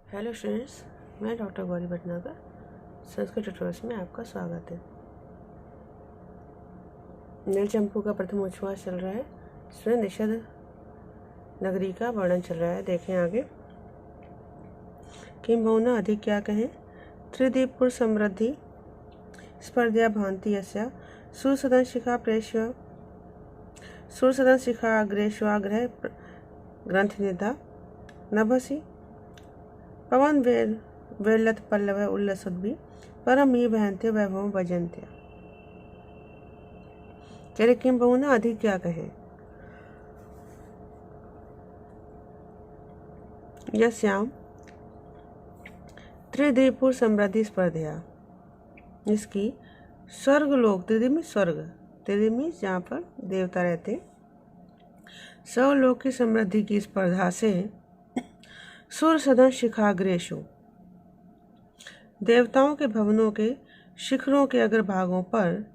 Hello students, मैं doctor Gauri Bhatnagar Sanskrit tutorials में आपका स्वागत है। नील चंपू का प्रथम उच्छ्वास चल रहा है। इसमें निषद नगरी का वर्णन चल रहा है। देखें आगे। किम बहुना अधिक क्या कहें। त्रिदीपुर समृद्धि स्पर्धा भांति यस्या सुरसदन शिखा अग्रेश्वाग्रह ग्रंथनिधा नभसी पवन वेलत पल्लव उल्लसुद्भि परम ये बहनते वैभव भजनत्या। चले किम बहुना अधिक क्या कहें। यस्याम त्रिदिपुर समृद्धि स्पर्धा, जिसकी स्वर्ग लोक, त्रिदिप में स्वर्ग, त्रिदिप में जहाँ पर देवता रहते, सर्वलोक की समृद्धि की स्पर्धा से सुर सदन शिखाग्रेशु, देवताओं के भवनों के शिखरों के अग्रभागों पर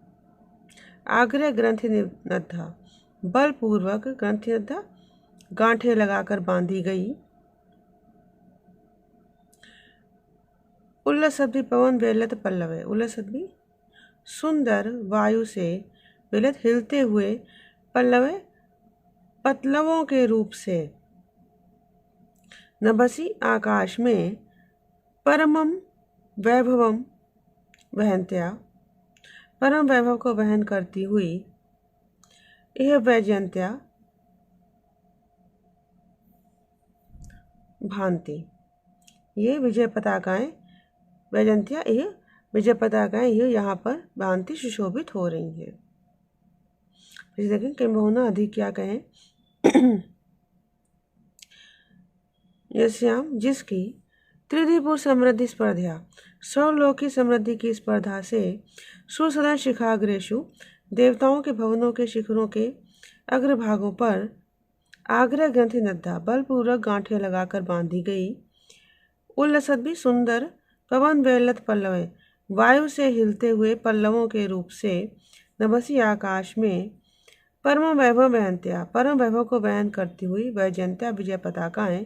आग्रह ग्रंथि नद्धा, बलपूर्वक ग्रंथि नद्धा गांठें लगाकर बांधी गई। उल्लसद्भि पवन वेलत पल्लव, उल्लसद्भि सुंदर वायु से वेलत हिलते हुए पल्लव पतलवों के रूप से नभसी आकाश में परमम वैभवम वहंत्या, परम वैभव को वहन करती हुई यह वैजयंत्या भांति, ये विजय पताकाएं, वैजयंत्या यह विजय पताकाएं ये यहाँ पर भांति सुशोभित हो रही हैं। देखें किम बहुना अधिक क्या कहें। यस्याम, जिसकी त्रिदिपुर समृद्धि स्पर्धा, सर्वलोक की समृद्धि की स्पर्धा से सुसदन शिखाग्रेशु, देवताओं के भवनों के शिखरों के अग्रभागों पर आग्रह ग्रंथि नद्धा, बलपूर्वक गांठें लगाकर बांधी गई। उल्लसद्भि सुंदर पवन वेलत पल्लव, वायु से हिलते हुए पल्लवों के रूप से नभसी आकाश में परम वैभव वहंत्या, परम वैभव को वहन करती हुई वैजयंत्या विजय पताकाएं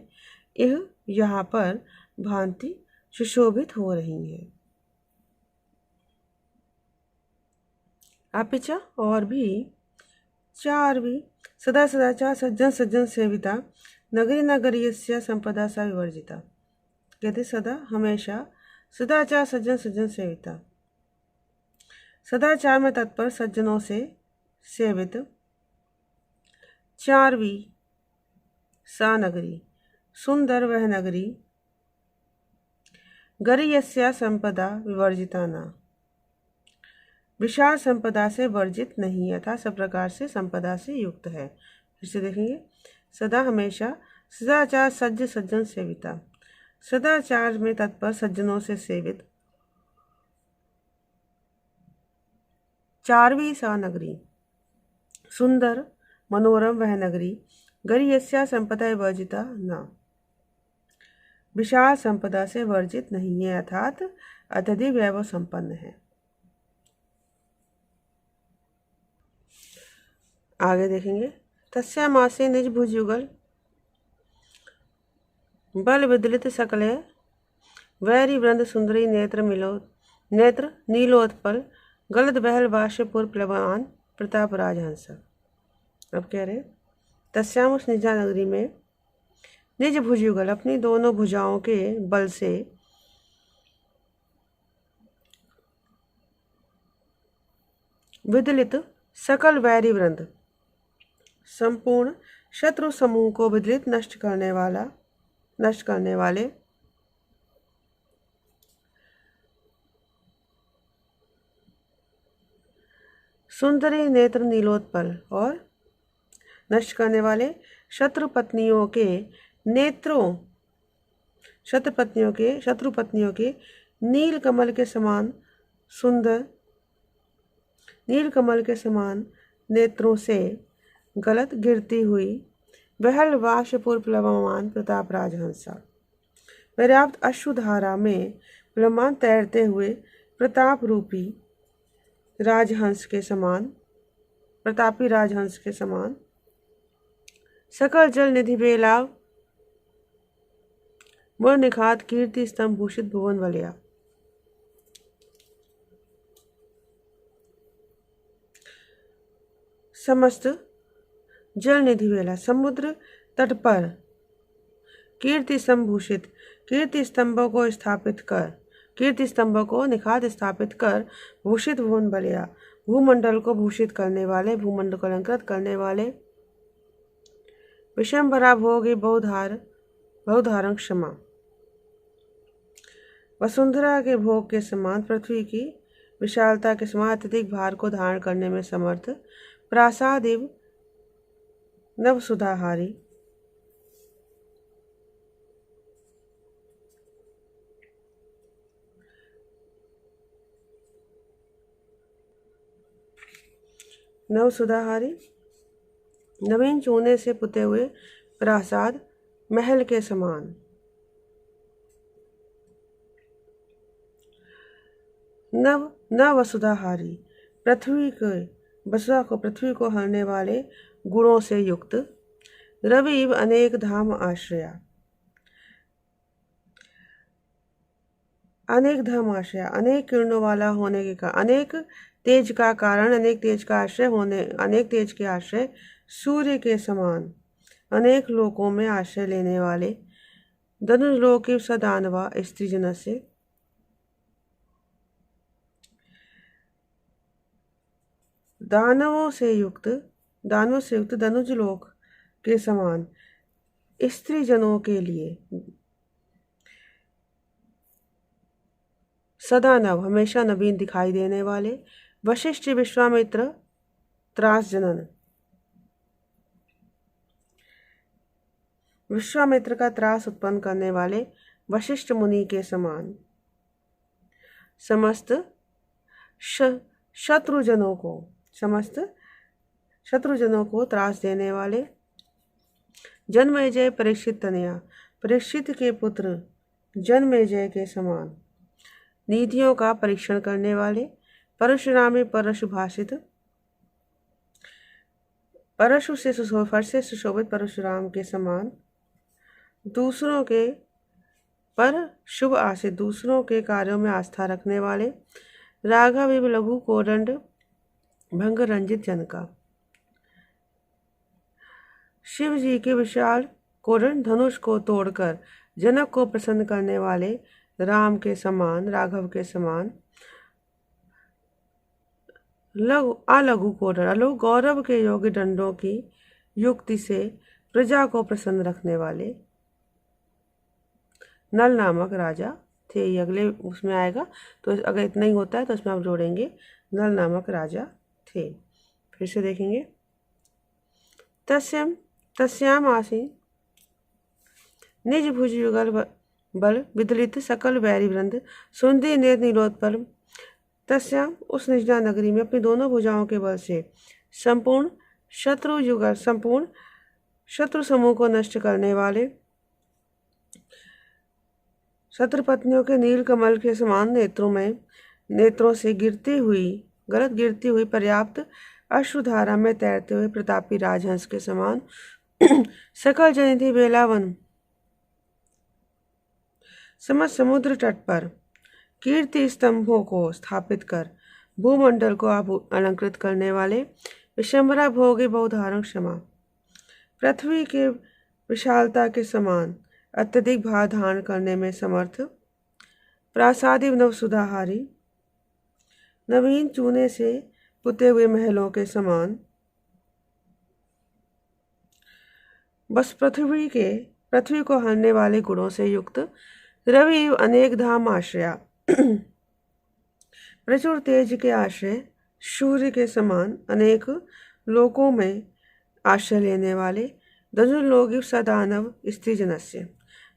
यह यहाँ पर भांति सुशोभित हो रही हैं। अपिचा और भी चार भी सदा सदा चा सज्जन सज्जन सेविता नगरी नगरीयस्य संपदा सा विवर्जिता। कहते सदा हमेशा सदाचार सज्जन सज्जन सेविता, सदाचार में तत्पर सज्जनों से सेवित। चारवी सा नगरी, सुंदर वह नगरी, गरीयस्या संपदा विवर्जिता ना, विशाल संपदा से वर्जित नहीं अथा सब प्रकार से संपदा से युक्त है। फिर से देखेंगे। सदा हमेशा सदाचार सज्ज सज्जन सेविता, सदाचार में तत्पर सज्जनों से सेवित। चारवी सा नगरी, सुंदर मनोरम वह नगरी, गरीयस्या संपदा वर्जिता न, विशाल संपदा से वर्जित नहीं है अर्थात अत्यधिक वैभव संपन्न है। आगे देखेंगे। तस्यामासे निज भुजयुगल बल विदलित सकले वैरी वृंद सुंदरी नेत्र नीलोत्पल गलद बहल वाष्यपुर प्लवान प्रताप राजहंस। अब कह रहे तस्याम, उस निजा नगरी में, निज भुजयुगल अपनी दोनों भुजाओं के बल से, विदलित सकल वैरी वृंद संपूर्ण शत्रु समूह को विदलित नष्ट करने वाले सुंदरी नेत्र नीलोत्पल और नष्ट करने वाले शत्रु पत्नियों के नील कमल के समान सुंदर, नील कमल के समान नेत्रों से गलत गिरती हुई वहल वाष्यपुर प्लवमान प्रताप राजहंसा, पर्याप्त अश्रुधारा में प्लवमान तैरते हुए प्रताप रूपी राजहंस के समान, प्रतापी राजहंस के समान, सकल जल निधि बेलाव वह निखात कीर्ति स्तंभ भूषित भुवन वलया। समस्त जल निधि वेला। समुद्र तट पर कीर्ति स्तंभ भूषित, कीर्ति स्तंभों को स्थापित कर, कीर्ति स्तंभों को निखात स्थापित कर भूषित भुवन बलिया। भूमंडल को भूषित करने वाले, भूमंडल को अलंकृत करने वाले। विशंभरा भोगे बहुधारण क्षमा। वसुंधरा के भोग के समान, पृथ्वी की विशालता के समान अत्यधिक भार को धारण करने में समर्थ। प्रासादिव नव सुधाहारी। नव सुधाहारी, नवीन चूने से पुते हुए प्रासाद महल के समान। नव वसुधाहारी, पृथ्वी के वसुधा को, पृथ्वी को हरने वाले गुणों से युक्त। रविव अनेक धाम आश्रया, अनेक धाम आश्रया, अनेक किरणों वाला होने के कारण, अनेक तेज का कारण, अनेक तेज का आश्रय होने, अनेक तेज के आश्रय सूर्य के समान, अनेक लोकों में आश्रय लेने वाले। धनुर्लोके सदानवा स्त्री जन से, दानवों से युक्त धनुज लोक के समान स्त्री जनों के लिए। सदानव, हमेशा नवीन दिखाई देने वाले। वशिष्ठ विश्वामित्र त्रास जनन, विश्वामित्र का त्रास उत्पन्न करने वाले वशिष्ठ मुनि के समान। समस्त शत्रुजनों को त्रास देने वाले। जन्मेजय परीक्षित तनया, परीक्षित के पुत्र जन्मेजय के समान। नीतियों का परीक्षण करने वाले। परशुरामी परशु भाषित, परशु से सुशोभित परशुराम के समान। दूसरों के पर शुभ आशित, दूसरों के कार्यों में आस्था रखने वाले। राघव लघु कोदंड भंग रंजित जन का। शिव जी के विशाल कोदंड धनुष को तोड़कर जनक को प्रसन्न करने वाले राम के समान, राघव के समान। अलघु कोदंड, अलघु गौरव के योग्य दंडों की युक्ति से प्रजा को प्रसन्न रखने वाले नल नामक राजा थे। ये अगले उसमें आएगा, तो अगर इतना ही होता है तो उसमें आप जोड़ेंगे नल नामक राजा थे। फिर से देखेंगे। तस्याम आसीन निज भुज युगल बल विदलित सकल वैरी वृंद सुंदर नेत्र नीलोत्पल। तस्याम, उस निजना नगरी में अपनी दोनों भुजाओं के बल से संपूर्ण शत्रु समूह को नष्ट करने वाले, शत्रुपत्नियों के नील कमल के समान नेत्रों से गिरती हुई पर्याप्त अश्रुधारा में तैरते हुए प्रतापी राजहंस के समान। सकल जनिधि बेलावन, समस्त समुद्र तट पर कीर्ति स्तंभों को स्थापित कर भूमंडल को अलंकृत करने वाले। विशंभरा भोगे बहुधारण क्षमा, पृथ्वी के विशालता के समान अत्यधिक भार धारण करने में समर्थ। प्रासादिव नव सुधाहारी, नवीन चूने से पुते हुए महलों के समान। बस पृथ्वी को हरने वाले गुणों से युक्त। रवि अनेक धाम आश्रया, प्रचुर तेज के आश्रय सूर्य के समान अनेक लोकों में आश्रय लेने वाले। धनुर्लोक सदानव स्त्री जनस्य,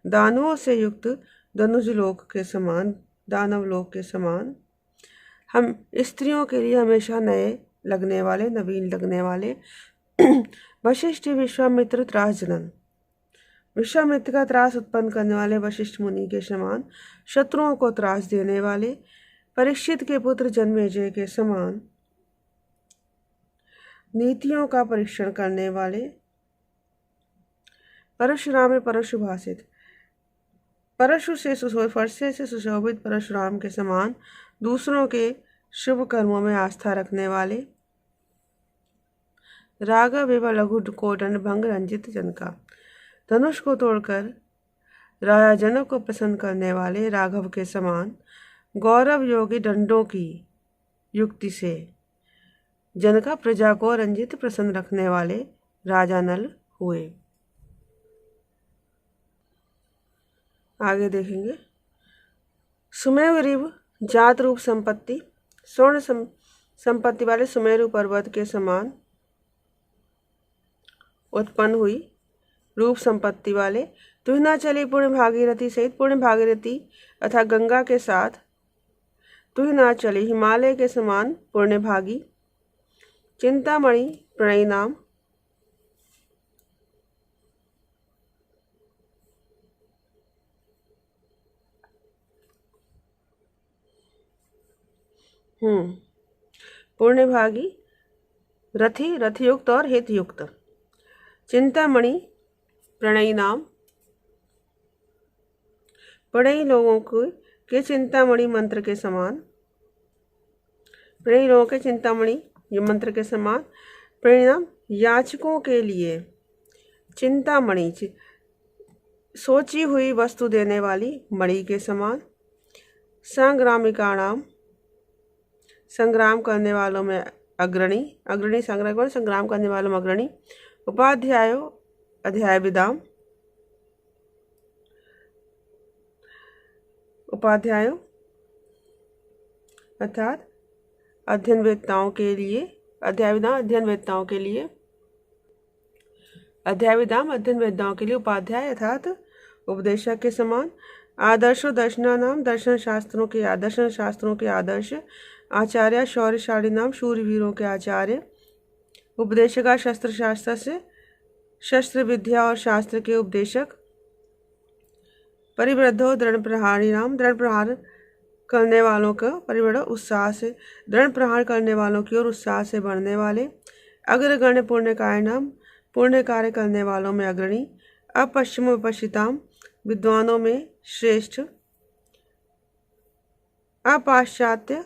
दानवों से युक्त धनुज लोक के समान, दानव लोक के समान। हम स्त्रियों के लिए हमेशा नए लगने वाले, नवीन लगने वाले। वशिष्ठ विश्वामित्र त्रास जनन, विश्वामित्र का त्रास उत्पन्न करने वाले वशिष्ठ मुनि के समान। शत्रुओं को त्रास देने वाले परीक्षित के पुत्र जन्मेजय के समान। नीतियों का परीक्षण करने वाले परशुराम परशु भाषित, परशु से सुशोभित, फरसे से सुशोभित परशुराम के समान दूसरों के शुभ कर्मों में आस्था रखने वाले, राघव एवं लघु कोदंड भंग रंजित जनका, धनुष को तोड़कर राजा जनक को प्रसन्न करने वाले राघव के समान गौरव योगी दंडों की युक्ति से जनका प्रजा को रंजित प्रसन्न रखने वाले राजा नल हुए। आगे देखेंगे। सुमेरु रिव जात रूप संपत्ति, स्वर्ण संपत्ति वाले सुमेरु पर्वत के समान उत्पन्न हुई रूप संपत्ति वाले, तुहिना चली पुण्य भागीरथी सहित पुण्य भागीरथी अथा गंगा के साथ तुहिना चली हिमालय के समान पुण्य भागी, चिंतामणि प्रणयी नाम, पुण्य भागी, रथी रथयुक्त और हितयुक्त, चिंतामणि प्रणयी नाम, प्रणयी लोगों के चिंतामणि मंत्र के समान, प्रणयी लोगों के चिंतामणि ये मंत्र के समान, परिणाम याचकों के लिए चिंतामणि सोची हुई वस्तु देने वाली मणि के समान, संग्रामिका नाम संग्राम करने वालों में अग्रणी, अग्रणी संग्राम करने वालों में अग्रणी, उपाध्यायो अध्याय विदाम, उपाध्यायों अर्थात अध्ययन वेत्ताओं के लिए, अध्याय विदाम अध्ययन वेत्ताओं के लिए, अध्याय विदाम अध्ययन वेत्ताओं के लिए उपाध्याय अर्थात उपदेशक के समान, आदर्शो दर्शना नाम दर्शन शास्त्रों के आदर्श, आचार्य शौर्यशाली नाम शूरवीरों के आचार्य, उपदेशका शस्त्र शास्त्र से शस्त्र विद्या और शास्त्र के उपदेशक, परिवृद्धो दृढ़ प्रहारी नाम दृढ़ प्रहार करने वालों का परिवृढ़ उत्साह से दृढ़ प्रहार करने वालों की ओर उत्साह से बढ़ने वाले, अग्रगण्य पुण्यकाय नाम पुण्य कार्य करने वालों में अग्रणी, अपश्चिम विपश्चिताम विद्वानों में श्रेष्ठ, अपाश्चात्य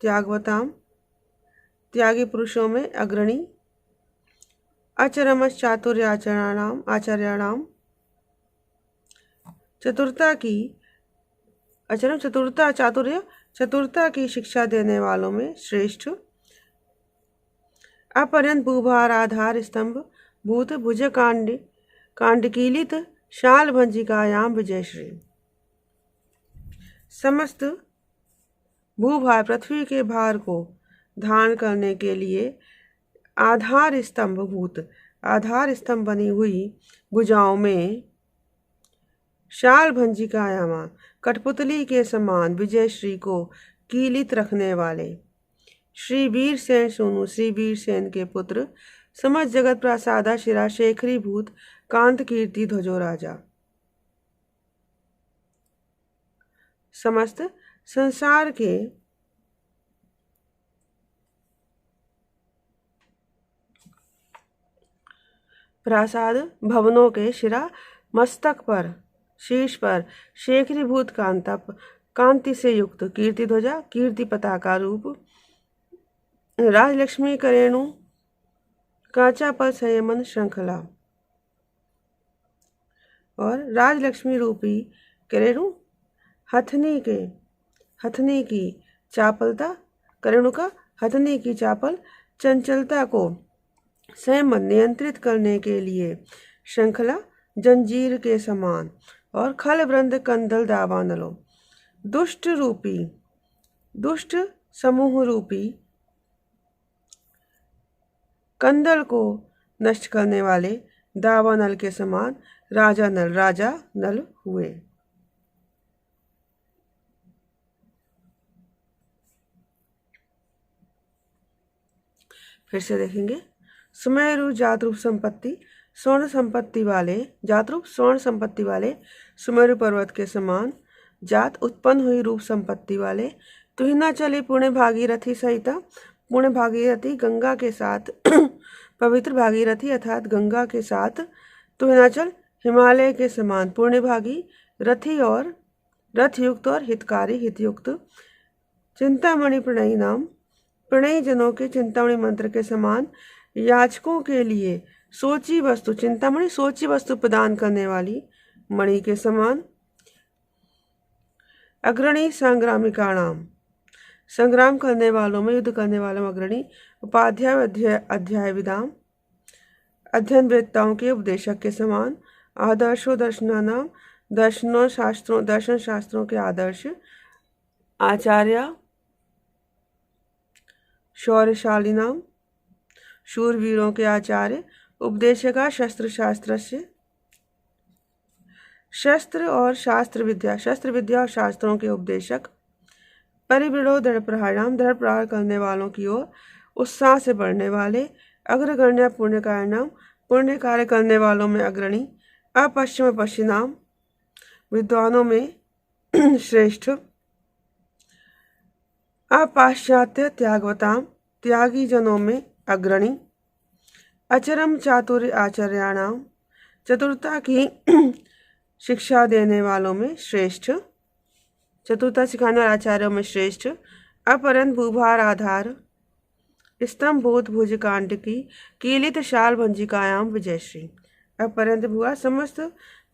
त्यागवताम त्यागी पुरुषों में अग्रणी, अचरमच चातुर्य आचार्याणाम चतुरता की शिक्षा देने वालों में श्रेष्ठ, अपर्यंत भूभार आधार स्तंभ भूत भुज कांडकीलित शाल भंजिकायाम विजयश्री, समस्त भूभार पृथ्वी के भार को धारण करने के लिए आधार स्तंभ बनी हुई भुजाओं में शाल भंजिकायामा कठपुतली के समान विजय श्री को कीलित रखने वाले, श्री वीर सेन सोनू श्री वीर सेन के पुत्र, समझ जगत प्रासादा शिरा शेखरी भूत कांत कीर्ति ध्वजो राजा, समस्त संसार के प्रासाद भवनों के शिरा मस्तक पर शीर्ष पर शेखरी भूत कांति से युक्त कीर्ति ध्वजा कीर्ति पताका रूप, राजलक्ष्मी करेणु कांचा पर संयमन श्रृंखला, और राजलक्ष्मी रूपी करेणु हथनी की चापलता, करेणु का हथनी की चापल चंचलता को संयमन नियंत्रित करने के लिए श्रृंखला जंजीर के समान, और खल वृंद कंदल दावानलो दुष्ट समूह रूपी कंदल को नष्ट करने वाले दावानल के समान राजा नल हुए। फिर से देखेंगे। सुमेरु जातरूप संपत्ति स्वर्ण संपत्ति वाले सुमेरु पर्वत के समान जात उत्पन्न हुई रूप संपत्ति वाले, तुहिना चली पुण्य भागीरथी सहिता पुण्य भागीरथी गंगा के साथ पवित्र भागीरथी अर्थात गंगा के साथ, तुहिनाचल हिमालय के समान पुण्य भागी रथयुक्त और हितकारी हितयुक्त। चिंतामणि प्रणयी नाम, प्रणयी जनों के चिंतामणि मंत्र के समान याचकों के लिए सोची वस्तु, चिंतामणि सोची वस्तु प्रदान करने वाली मणि के समान। अग्रणी संग्रामिका नाम, संग्राम करने वालों में, युद्ध करने वालों में अग्रणी। उपाध्याय अध्याय विदाम, अध्ययन वेदताओं के उपदेशक के समान। आदर्शो दर्शनानाम, दर्शन शास्त्रों के आदर्श। आचार्य शौर्यशाली नाम, शूरवीरों के आचार्य। उपदेशका शस्त्र शास्त्र से, शस्त्र और शास्त्र विद्या, शस्त्र विद्या और शास्त्रों के उपदेशक। परिवृढ़ो दृढ़ प्रहाराम, दृढ़ प्रहार करने वालों की ओर उत्साह से बढ़ने वाले। अग्रगण्य पुण्यकाय नाम, पुण्य कार्य करने वालों में अग्रणी। अपश्चिम पश्चिनाम, विद्वानों में श्रेष्ठ। अपाश्चात्य त्यागवताम, त्यागी जनों में अग्रणी। अचरम चातुर्य आचार्याणाम, चतुरता की शिक्षा देने वालों में श्रेष्ठ, चतुरता सिखाने वाले आचार्यों में श्रेष्ठ। अपरंत भूभार आधार, स्तंभूत भुज कांड की कीलित शाल भंजिकायाम विजयश्री। अपरंत भुआ, समस्त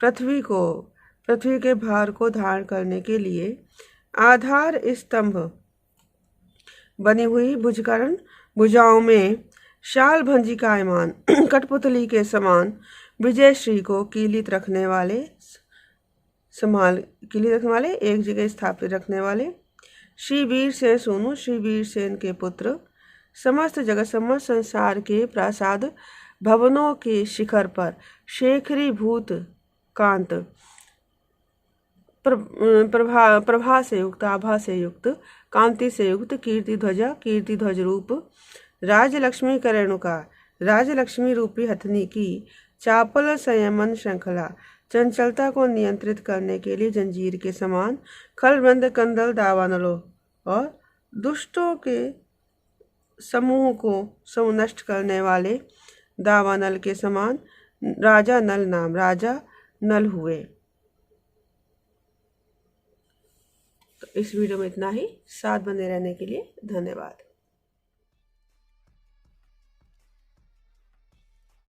पृथ्वी के भार को धारण करने के लिए आधार स्तंभ बनी हुई भुजकरण, भुजाओं में शाल भंजिकायमान कठपुतली के समान विजयश्री को कीलित रखने वाले, एक जगह स्थापित रखने वाले। श्री वीर सेन सोनू, श्री वीर सेन के पुत्र। समस्त जगत समस्त संसार के प्रासाद भवनों के शिखर पर शेखरी भूत कांत, प्रभा से युक्त, आभा से युक्त, कांति से युक्त कीर्ति ध्वजा, कीर्ति ध्वज रूप राजलक्ष्मी करेणुका, राजलक्ष्मी रूपी हथनी की चापल संयमन श्रृंखला, चंचलता को नियंत्रित करने के लिए जंजीर के समान। खलबंद कंदल दावानलों, और दुष्टों के समूह को नष्ट करने वाले दावानल के समान। राजा नल नाम, राजा नल हुए। तो इस वीडियो में इतना ही। साथ बने रहने के लिए धन्यवाद।